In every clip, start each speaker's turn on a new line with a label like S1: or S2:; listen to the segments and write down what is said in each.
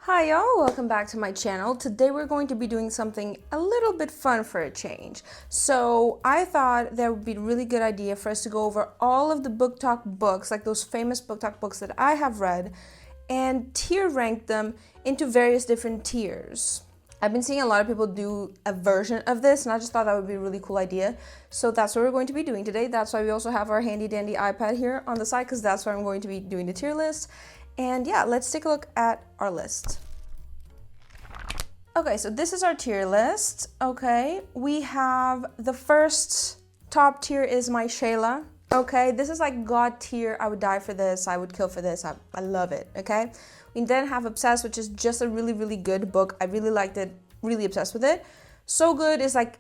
S1: Hi y'all, welcome back to my channel. Today we're going to be doing something a little bit fun for a change. So I thought that would be a really good idea for us to go over all of the booktok books, like those famous booktok books that I have read, and tier rank them into various different tiers. I've been seeing a lot of people do a version of this, and I just thought that would be a really cool idea. So that's what we're going to be doing today. That's why we also have our handy dandy iPad here on the side, because that's where I'm going to be doing the tier list. And yeah, let's take a look at our list. Okay, so this is our tier list. Okay, we have the first top tier is my Shayla. Okay, this is like God tier. I would die for this. I would kill for this. I love it. Okay, we then have Obsessed, which is just a really good book. I really liked it. Really obsessed with it. So Good is like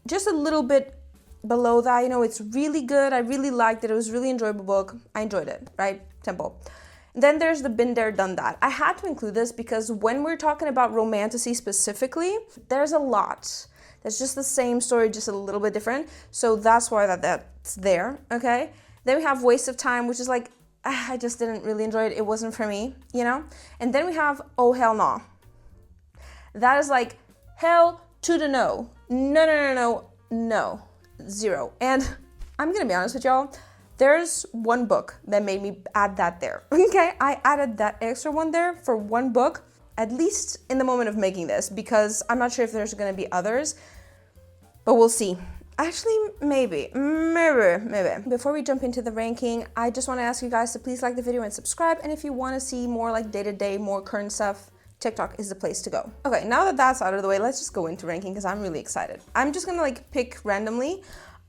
S1: just a little bit below that. You know, it's really good. I really liked it. It was a really enjoyable book. I enjoyed it. Right? Simple. Then there's the Been There, Done That. I had to include this because when we're talking about romantasy specifically, there's a lot. That's just the same story, just a little bit different. So that's why that's there, okay? Then we have Waste of Time, which is like, I just didn't really enjoy it. It wasn't for me, you know? And then we have Oh Hell No. That is like, hell to the no. No. Zero. And I'm gonna be honest with y'all. There's one book that made me add that there, okay? I added that extra one there for one book, at least in the moment of making this, because I'm not sure if there's gonna be others, but we'll see. Actually, maybe. Before we jump into the ranking, I just wanna ask you guys to please like the video and subscribe, and if you wanna see more like day-to-day, more current stuff, TikTok is the place to go. Okay, now that that's out of the way, let's just go into ranking because I'm really excited. I'm just gonna like pick randomly.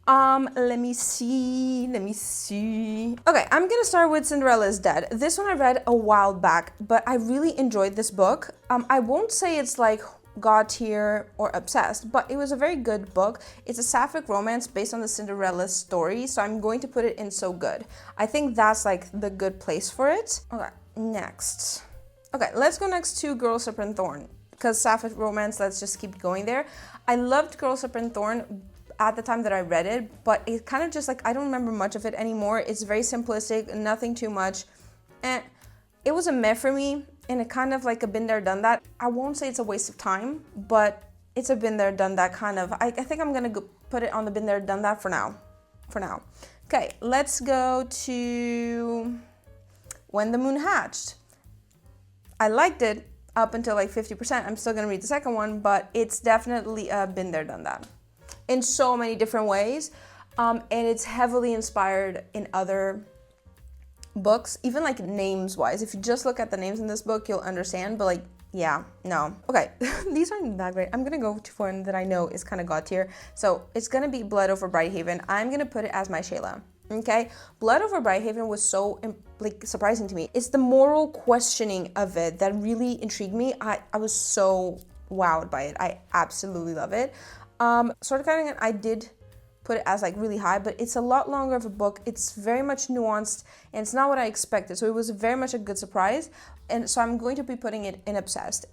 S1: Let me see. Okay, I'm gonna start with Cinderella is Dead. This one I read a while back, but I really enjoyed this book. I won't say it's like God tier or obsessed, but it was a very good book. It's a sapphic romance based on the Cinderella story, so I'm going to put it in So Good. I think that's like the good place for it. Okay, next. Okay, let's go next to Girl, Slipper and Thorn, because sapphic romance, let's just keep going there. I loved Girl, Slipper and Thorn at the time that I read it, but it kind of just like, I don't remember much of it anymore. It's very simplistic, nothing too much. And it was a meh for me, and it kind of like a been there, done that. I won't say it's a waste of time, but it's a been there, done that kind of. I think I'm gonna put it on the been there, done that for now. Okay, let's go to When the Moon Hatched. I liked it up until like 50%. I'm still gonna read the second one, but it's definitely a been there, done that in so many different ways, and it's heavily inspired in other books, even like names wise. If you just look at the names in this book, you'll understand, but like, yeah, no. Okay, these aren't that great. I'm gonna go to one that I know is kind of God tier, so it's gonna be Blood Over Brighthaven. I'm gonna put it as my Shayla. Okay, Blood Over Brighthaven was so like surprising to me. It's the moral questioning of it that really intrigued me. I was so wowed by it. I absolutely love it. Sort of Kind of, I did put it as like really high, but it's a lot longer of a book. It's very much nuanced, and it's not what I expected. So it was very much a good surprise, and so I'm going to be putting it in Obsessed.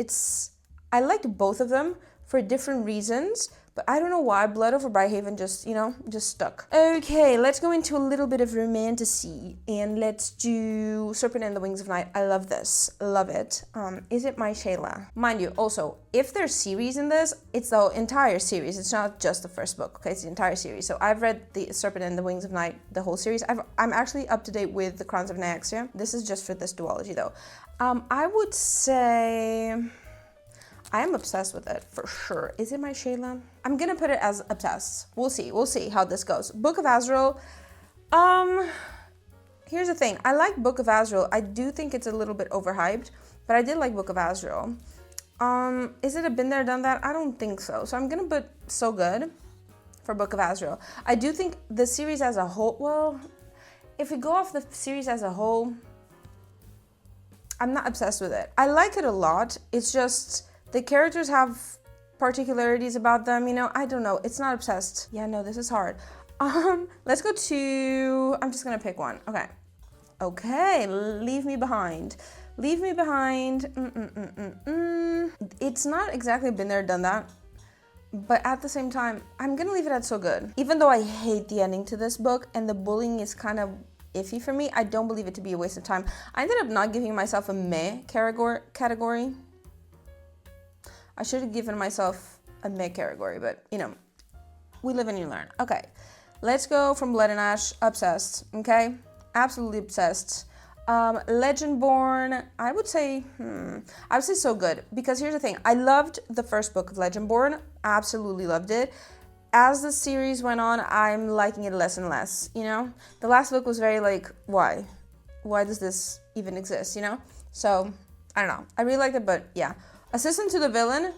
S1: I liked both of them for different reasons, but I don't know why Blood Over Brighthaven just, you know, just stuck. Okay, let's go into a little bit of romantasy, and let's do Serpent and the Wings of Night. I love this, love it. Is it my Shayla? Mind you, also, if there's series in this, it's the entire series. It's not just the first book, okay? It's the entire series. So I've read the Serpent and the Wings of Night, the whole series. I'm actually up to date with the Crowns of Nyaxia. This is just for this duology though. I would say I am obsessed with it for sure. Is it my Shayla? I'm gonna put it as obsessed. We'll see how this goes. Book of Azrael. Here's the thing. I like Book of Azrael. I do think it's a little bit overhyped, but I did like Book of Azrael. Is it a been there, done that? I don't think so. So I'm gonna put So Good for Book of Azrael. I do think the series as a whole, well, if we go off the series as a whole, I'm not obsessed with it. I like it a lot. It's just the characters have particularities about them, you know, I don't know. It's not obsessed. Yeah, no, this is hard. Let's go to, I'm just gonna pick one. Okay, Leave Me Behind. Leave Me Behind. It's not exactly been there, done that, but at the same time, I'm gonna leave it at So Good. Even though I hate the ending to this book and the bullying is kind of iffy for me, I don't believe it to be a waste of time. I ended up not giving myself a meh category. I should have given myself a mid category, but you know, we live and you learn. Okay, let's go from Blood and Ash, obsessed, okay? Absolutely obsessed. Legendborn, I would say so good, because here's the thing. I loved the first book of Legendborn, absolutely loved it. As the series went on, I'm liking it less and less, you know? The last book was very like, why? Why does this even exist, you know? So, I don't know. I really liked it, but yeah. Assistant to the Villain,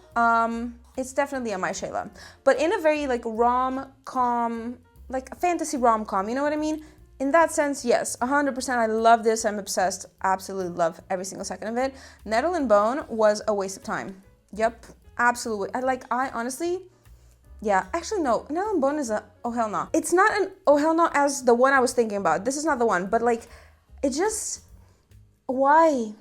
S1: it's definitely a my Shayla. But in a very like rom-com, like a fantasy rom-com, you know what I mean? In that sense, yes, 100%. I love this. I'm obsessed. Absolutely love every single second of it. Nettle and Bone was a waste of time. Yep, absolutely. I honestly, yeah, actually no. Nettle and Bone is a oh hell no. It's not an oh hell no as the one I was thinking about. This is not the one, but like, it just, why?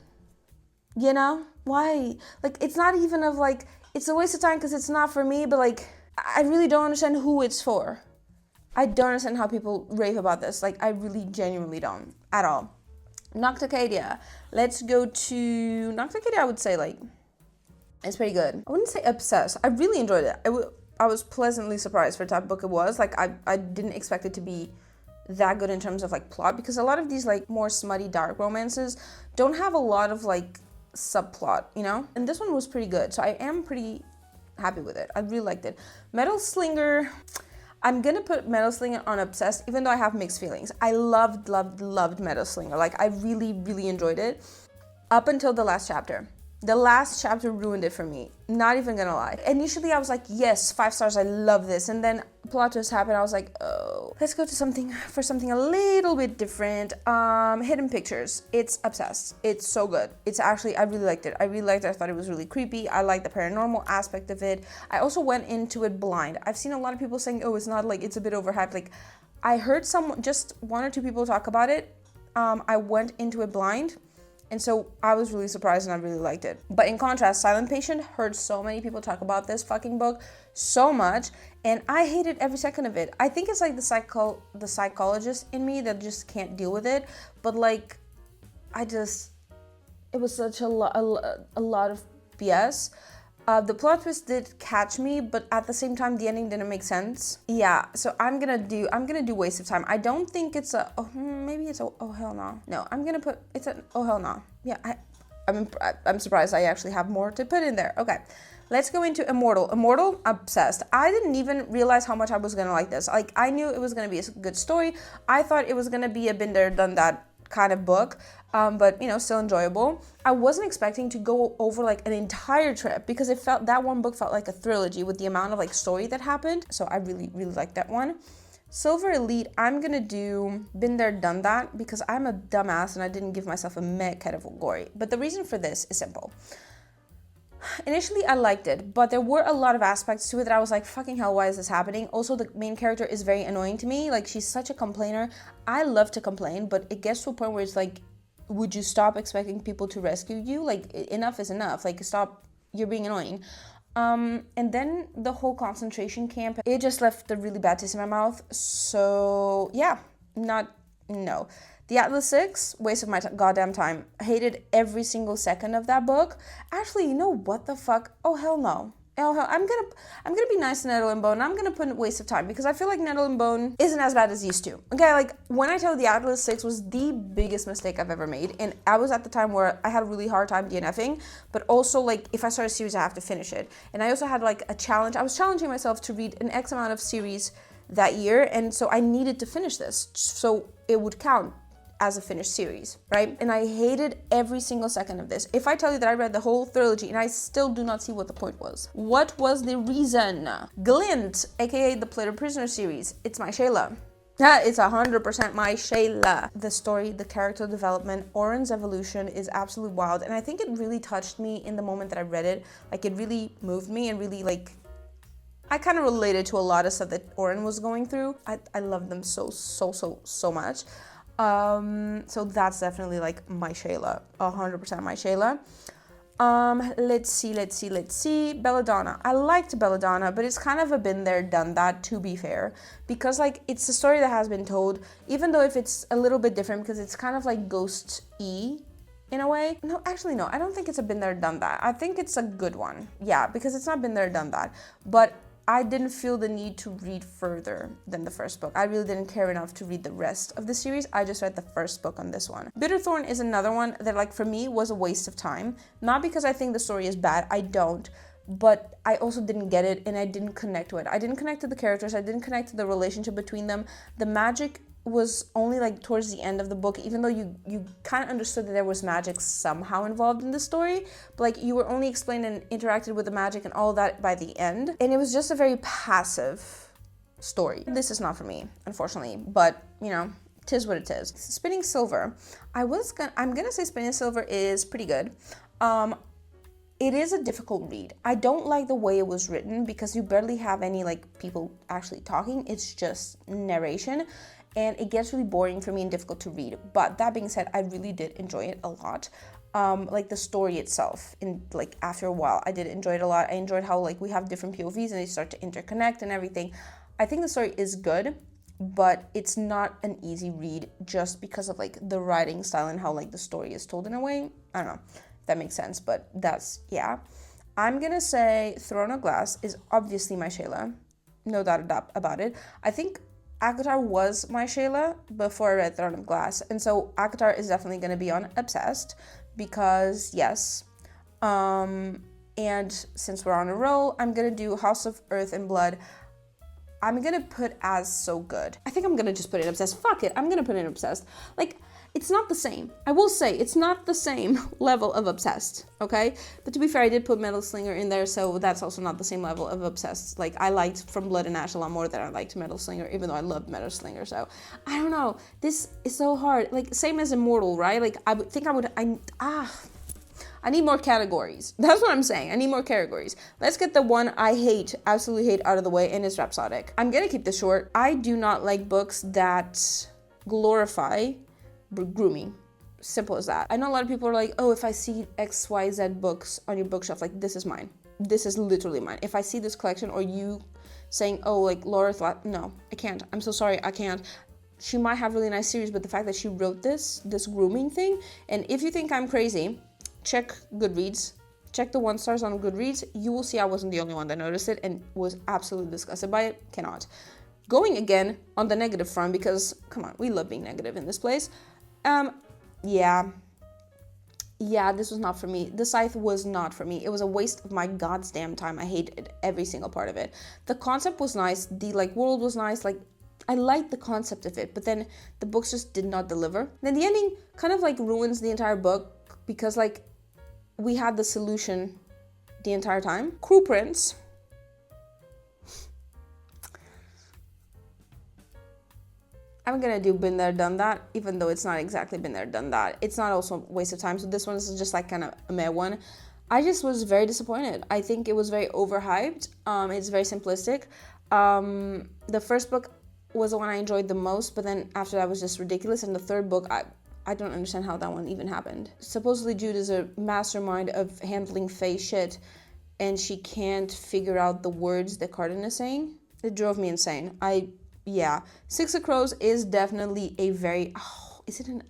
S1: You know, why? Like, it's not even of like, it's a waste of time because it's not for me, but like, I really don't understand who it's for. I don't understand how people rave about this. Like, I really genuinely don't at all. Nocticadia. Let's go to Nocticadia. I would say like, it's pretty good. I wouldn't say obsessed. I really enjoyed it. I was pleasantly surprised for the type of book it was. Like, I didn't expect it to be that good in terms of like plot, because a lot of these like more smutty dark romances don't have a lot of like subplot, you know? And this one was pretty good. So I am pretty happy with it. I really liked it. Metal Slinger. I'm gonna put Metal Slinger on obsessed, even though I have mixed feelings. I loved Metal Slinger. Like, I really, really enjoyed it up until the last chapter. The last chapter ruined it for me. Not even gonna lie. Initially, I was like, yes, 5 stars, I love this. And then plot twist happened. I was like, oh. Let's go to something a little bit different. Hidden Pictures. It's obsessed. It's so good. It's actually, I really liked it. I thought it was really creepy. I liked the paranormal aspect of it. I also went into it blind. I've seen a lot of people saying, oh, it's not like, it's a bit overhyped. Like, I heard just 1 or 2 people talk about it. I went into it blind. And so I was really surprised and I really liked it. But in contrast, Silent Patient, heard so many people talk about this fucking book so much, and I hated every second of it. I think it's like the psychologist in me that just can't deal with it. But like, it was such a lot of BS. The plot twist did catch me, but at the same time, the ending didn't make sense. Yeah, so I'm gonna do waste of time. I don't think it's maybe it's a oh hell no. No, I'm gonna put it's an oh hell no. Yeah, I'm surprised I actually have more to put in there. Okay, let's go into Immortal. Immortal, obsessed. I didn't even realize how much I was gonna like this. Like, I knew it was gonna be a good story. I thought it was gonna be a been there, done that kind of book, but you know, still enjoyable. I wasn't expecting to go over like an entire trip, because that one book felt like a trilogy with the amount of like story that happened. So I really, really liked that one. Silver Elite, I'm gonna do Been There, Done That, because I'm a dumbass and I didn't give myself a meh category. But the reason for this is simple. Initially, I liked it, but there were a lot of aspects to it that I was like, fucking hell, why is this happening? Also, the main character is very annoying to me. Like, she's such a complainer. I love to complain, but it gets to a point where it's like, would you stop expecting people to rescue you? Like, enough is enough. Like, stop, you're being annoying. And then the whole concentration camp, it just left a really bad taste in my mouth. So, yeah, no. The Atlas 6, waste of my goddamn time. Hated every single second of that book. Actually, you know what the fuck? Oh, hell no. Oh, hell. I'm gonna be nice to Nettle and Bone. I'm gonna put in waste of time, because I feel like Nettle and Bone isn't as bad as used to. Okay, like, when I tell you the Atlas 6 was the biggest mistake I've ever made, and I was at the time where I had a really hard time DNFing, but also, like, if I start a series, I have to finish it. And I also had, like, a challenge. I was challenging myself to read an X amount of series that year, and so I needed to finish this, so it would count as a finished series, right? And I hated every single second of this. If I tell you that I read the whole trilogy and I still do not see what the point was. What was the reason? Glint, aka the Plated Prisoner series. It's my Shayla. It's 100% my Shayla. The story, the character development, Oren's evolution is absolutely wild. And I think it really touched me in the moment that I read it. Like, it really moved me and really, like, I kind of related to a lot of stuff that Oren was going through. I love them so much. So that's definitely like my Shayla, 100% my Shayla. Let's see. Belladonna. I liked Belladonna, but it's kind of a been there, done that, to be fair, because like, it's a story that has been told, even though if it's a little bit different, because it's kind of like ghost-y, in a way. No, actually, no, I don't think it's a been there, done that. I think it's a good one. Yeah, because it's not been there, done that. But I didn't feel the need to read further than the first book. I really didn't care enough to read the rest of the series. I just read the first book on this one. Bitterthorn is another one that, like, for me was a waste of time. Not because I think the story is bad, I don't. But I also didn't get it, and I didn't connect to it. I didn't connect to the characters. I didn't connect to the relationship between them. The magic was only like towards the end of the book, even though you kind of understood that there was magic somehow involved in the story, but like you were only explained and interacted with the magic and all that by the end, and it was just a very passive story. This is not for me, unfortunately, but you know, tis what it is. Spinning Silver, I'm gonna say Spinning Silver is pretty good. It is a difficult read. I don't like the way it was written because you barely have any like people actually talking. It's just narration. And it gets really boring for me and difficult to read. But that being said, I really did enjoy it a lot. Like the story itself, in like after a while, I did enjoy it a lot. I enjoyed how like we have different POVs and they start to interconnect and everything. I think the story is good, but it's not an easy read just because of like the writing style and how like the story is told in a way. I don't know if that makes sense, but that's, yeah. I'm gonna say Throne of Glass is obviously my Shayla. No doubt about it. I think ACOTAR was my Shayla before I read Throne of Glass, and so ACOTAR is definitely going to be on Obsessed because, yes. And since we're on a roll, I'm going to do House of Earth and Blood. I'm going to put as so good. I think I'm going to just put it Obsessed. Fuck it, I'm going to put it Obsessed. Like, it's not the same. I will say, it's not the same level of Obsessed, okay? But to be fair, I did put Metal Slinger in there, so that's also not the same level of Obsessed. Like, I liked From Blood and Ash a lot more than I liked Metal Slinger, even though I loved Metal Slinger, so I don't know. This is so hard. Like, same as Immortal, right? Like, I need more categories. That's what I'm saying. I need more categories. Let's get the one I hate, absolutely hate, out of the way, and it's Rhapsodic. I'm gonna keep this short. I do not like books that glorify grooming. Simple as that. I know a lot of people are like, oh, if I see XYZ books on your bookshelf, like, this is mine. This is literally mine. If I see this collection or you saying, oh, like, Laura thought, no, I can't. I'm so sorry, I can't. She might have really nice series, but the fact that she wrote this grooming thing, and if you think I'm crazy, check Goodreads. Check the 1 stars on Goodreads. You will see I wasn't the only one that noticed it and was absolutely disgusted by it. Cannot. Going again on the negative front, because, come on, we love being negative in this place. Yeah, this was not for me. The Scythe was not for me. It was a waste of my goddamn time. I hated every single part of it. The concept was nice. The, like, world was nice. Like, I liked the concept of it, but then the books just did not deliver. Then the ending kind of, like, ruins the entire book because, like, we had the solution the entire time. Cruel Prince. I'm gonna do Been There, Done That, even though it's not exactly Been There, Done That. It's not also a waste of time, so this one is just like kind of a meh one. I just was very disappointed. I think it was very overhyped. It's very simplistic. The first book was the one I enjoyed the most, but then after that was just ridiculous. And the third book, I don't understand how that one even happened. Supposedly Jude is a mastermind of handling fae shit, and she can't figure out the words that Cardin is saying. It drove me insane. Yeah, Six of Crows is definitely a very, is it an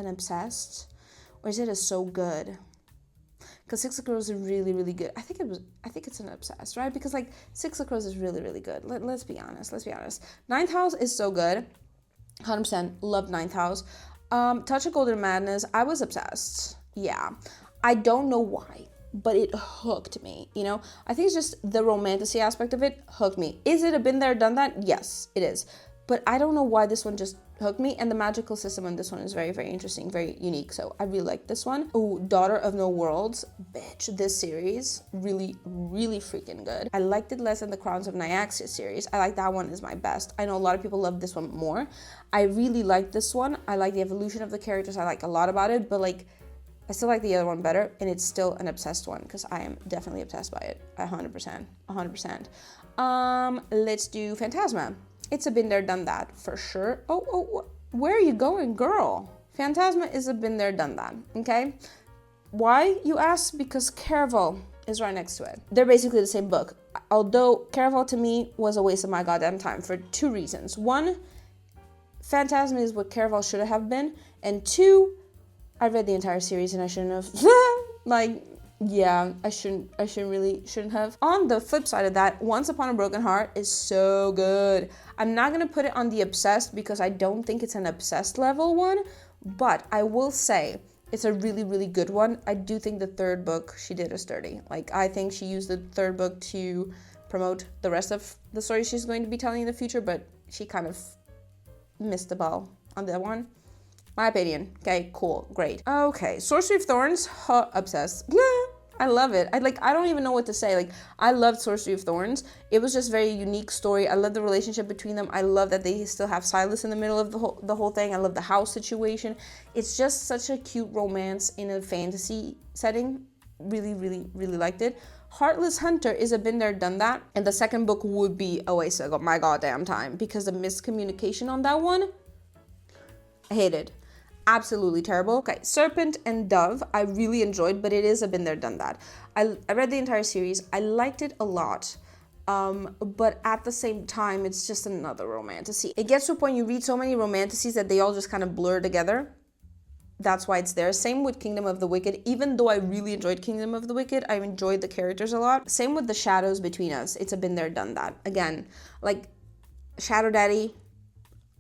S1: Obsessed? Or is it a So Good? Because Six of Crows is really, really good. I think it's an Obsessed, right? Because like Six of Crows is really, really good. Let's be honest. Ninth House is so good. 100% loved Ninth House. Touch of Golden Madness, I was obsessed. Yeah. I don't know why, but it hooked me, you know? I think it's just the romantasy aspect of it hooked me. Is it a Been There, Done That? Yes, it is. But I don't know why this one just hooked me, and the magical system on this one is very, very interesting, very unique, so I really like this one. Oh, Daughter of No Worlds. Bitch, this series, really, really freaking good. I liked it less than the Crowns of Nyaxia series. I like that one is my best. I know a lot of people love this one more. I really like this one. I like the evolution of the characters. I like a lot about it, but like, I still like the other one better, and it's still an obsessed one because I am definitely obsessed by it. 100%. Let's do Phantasma. It's a Been There, Done That for sure. Oh, where are you going, girl? Phantasma is a Been There, Done That, okay? Why, you ask? Because Caraval is right next to it. They're basically the same book. Although Caraval to me was a waste of my goddamn time for 2 reasons. 1, Phantasma is what Caraval should have been, and 2, I read the entire series and I shouldn't have. Like, yeah, I shouldn't have. On the flip side of that, Once Upon a Broken Heart is so good. I'm not gonna put it on the obsessed because I don't think it's an obsessed level one, but I will say it's a really, really good one. I do think the third book she did is dirty. Like, I think she used the third book to promote the rest of the story she's going to be telling in the future, but she kind of missed the ball on that one. My opinion. Okay, cool, great. Okay, Sorcery of Thorns, obsessed. I love it. I don't even know what to say. Like, I loved Sorcery of Thorns. It was just very unique story. I love the relationship between them. I love that they still have Silas in the middle of the whole thing. I love the house situation. It's just such a cute romance in a fantasy setting. Really, really, really liked it. Heartless Hunter is a been there, done that. And the second book would be a waste of my goddamn time because the miscommunication on that one, I hated. Absolutely terrible. Okay, Serpent and Dove, I really enjoyed, but it is a been there, done that. I read the entire series. I liked it a lot. But at the same time, it's just another romantasy. It gets to a point you read so many romantasies that they all just kind of blur together. That's why it's there. Same with Kingdom of the Wicked. Even though I really enjoyed Kingdom of the Wicked, I enjoyed the characters a lot. Same with The Shadows Between Us. It's a been there, done that. Again, like Shadow Daddy,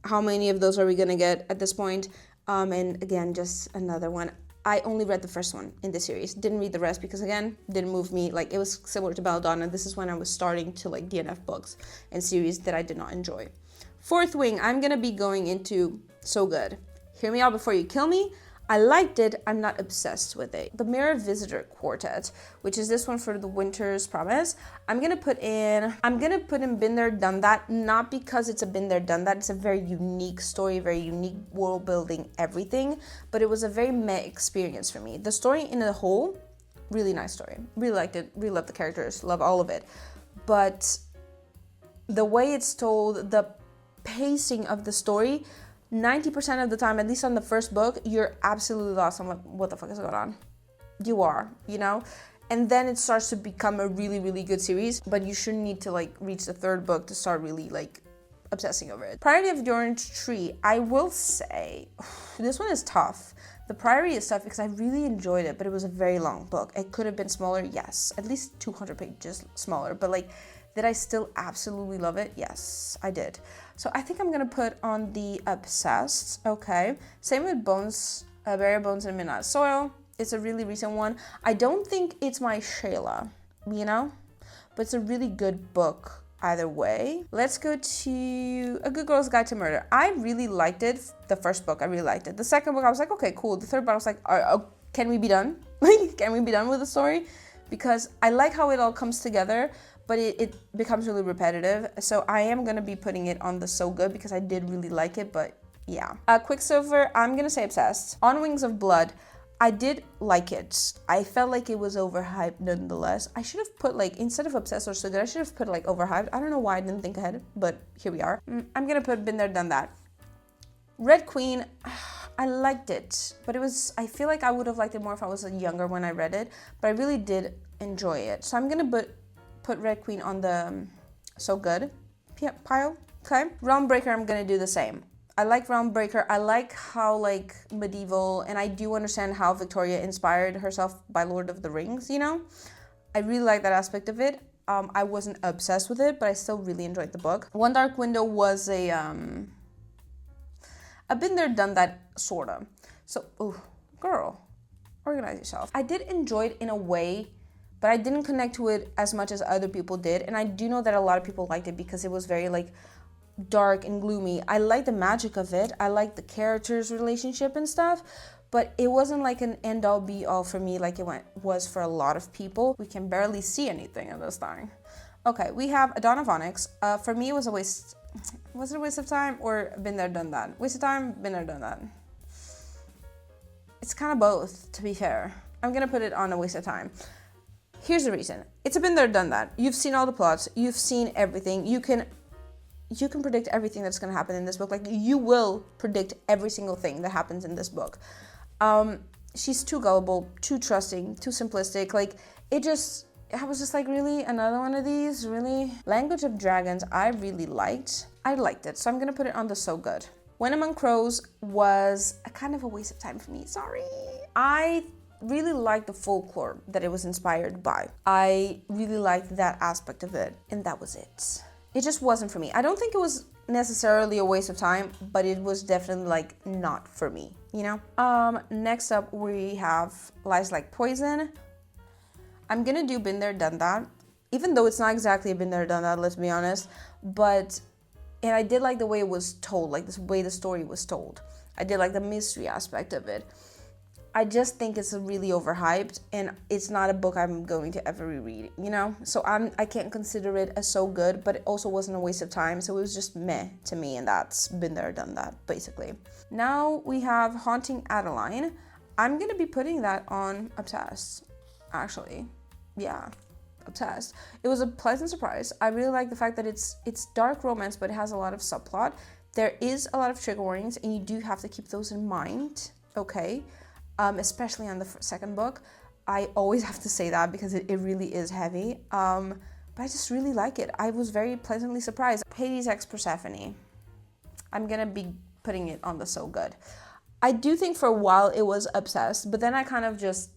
S1: how many of those are we gonna get at this point? And again, just another one. I only read the first one in the series. Didn't read the rest because, again, didn't move me. Like, it was similar to Belladonna. This is when I was starting to like DNF books and series that I did not enjoy. Fourth Wing, I'm gonna be going into So Good. Hear Me Out Before You Kill Me. I liked it. I'm not obsessed with it. The Mirror Visitor Quartet, which is this one for The Winter's Promise. I'm gonna put in Been There, Done That, not because it's a been there, done that. It's a very unique story, very unique world building, everything. But it was a very meh experience for me. The story in a whole, really nice story. Really liked it. Really loved the characters. Love all of it. But the way it's told, the pacing of the story, 90% of the time, at least on the first book, you're absolutely lost. I'm like, what the fuck is going on? You are, you know? And then it starts to become a really, really good series, but you shouldn't need to like reach the third book to start really like obsessing over it. Priory of the Orange Tree, I will say, this one is tough. The Priory is tough because I really enjoyed it, but it was a very long book. It could have been smaller, yes. At least 200 pages smaller, but like, did I still absolutely love it? Yes, I did. So I think I'm gonna put on the obsessed, okay. Same with Bones, Burial Bones in Midnight Soil. It's a really recent one. I don't think it's my Shayla, you know? But it's a really good book either way. Let's go to A Good Girl's Guide to Murder. I really liked it. The first book, I really liked it. The second book, I was like, okay, cool. The third book, I was like, can we be done? Like, can we be done with the story? Because I like how it all comes together, but it becomes really repetitive. So I am gonna be putting it on the So Good because I did really like it, but yeah. Quicksilver, I'm gonna say obsessed. On Wings of Blood, I did like it. I felt like it was overhyped nonetheless. I should have put like, instead of obsessed or So Good, I should have put like overhyped. I don't know why I didn't think ahead, but here we are. I'm gonna put Been There, Done That. Red Queen, I liked it, but I feel like I would have liked it more if I was younger when I read it, but I really did enjoy it. So I'm gonna put Red Queen on the So Good pile, okay? Realm Breaker, I'm gonna do the same. I like Realm Breaker. I like how like medieval, and I do understand how Victoria inspired herself by Lord of the Rings, you know? I really like that aspect of it. I wasn't obsessed with it, but I still really enjoyed the book. One Dark Window was I've been there, done that, sorta. So, girl, organize yourself. I did enjoy it in a way, but I didn't connect to it as much as other people did. And I do know that a lot of people liked it because it was very like dark and gloomy. I like the magic of it. I like the characters' relationship and stuff, but it wasn't like an end-all be-all for me like it was for a lot of people. We can barely see anything in this thing. Okay, we have A Dawn of Onyx. For me, it was a waste. Was it a waste of time or been there, done that? Waste of time, been there, done that. It's kind of both, to be fair. I'm gonna put it on a waste of time. Here's the reason. It's a been there, done that. You've seen all the plots. You've seen everything. You can predict everything that's going to happen in this book. Like, you will predict every single thing that happens in this book. She's too gullible, too trusting, too simplistic. Like, I was just like, really? Another one of these? Really? Language of Dragons, I really liked. I liked it, so I'm going to put it on the So Good. When Among Crows was a kind of a waste of time for me. Sorry. I really liked the folklore that it was inspired by. I really liked that aspect of it, and that was it. It just wasn't for me. I don't think it was necessarily a waste of time, but it was definitely like not for me, you know? Next up we have Lies Like Poison. I'm gonna do Been There, Done That, even though it's not exactly a Been There, Done That, let's be honest, and I did like the way it was told, like the way the story was told. I did like the mystery aspect of it. I just think it's really overhyped, and it's not a book I'm going to ever reread, you know? So I can't consider it as so good, but it also wasn't a waste of time, so it was just meh to me, and that's Been There, Done That, basically. Now we have Haunting Adeline. I'm gonna be putting that on Obsessed, actually. Yeah, Obsessed. It was a pleasant surprise. I really like the fact that it's dark romance, but it has a lot of subplot. There is a lot of trigger warnings, and you do have to keep those in mind, okay? Especially on the second book. I always have to say that because it really is heavy. But I just really like it. I was very pleasantly surprised. Hades X Persephone. I'm gonna be putting it on the so good. I do think for a while it was Obsessed, but then I kind of just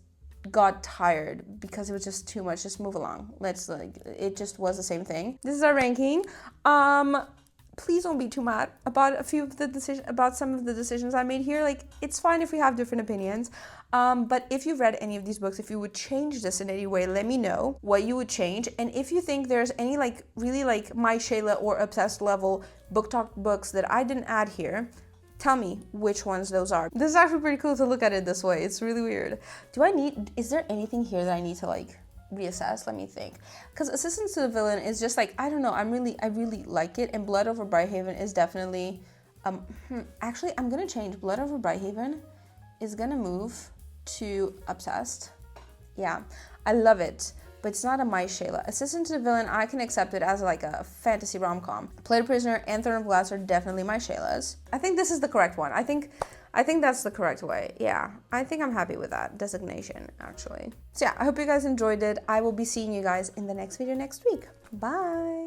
S1: got tired because it was just too much. Just move along. It just was the same thing. This is our ranking. Please don't be too mad about some of the decisions I made here. Like, it's fine if we have different opinions. But if you've read any of these books, if you would change this in any way, let me know what you would change. And if you think there's any really My Shayla or Obsessed level BookTok books that I didn't add here, tell me which ones those are. This is actually pretty cool to look at it this way. It's really weird. Is there anything here that I need to reassess? Let me think. Because Assistant to the Villain is just I don't know, I really like it, and Blood Over Brighthaven is definitely actually I'm gonna change. Blood Over Brighthaven is gonna move to Obsessed. Yeah, I love it, but it's not a My Shayla. Assistant to the Villain, I can accept it as a fantasy rom-com. Played Prisoner and Throne of Glass are definitely My Shaylas. I think this is the correct one. I think that's the correct way. Yeah, I think I'm happy with that designation, actually. So yeah, I hope you guys enjoyed it. I will be seeing you guys in the next video next week. Bye!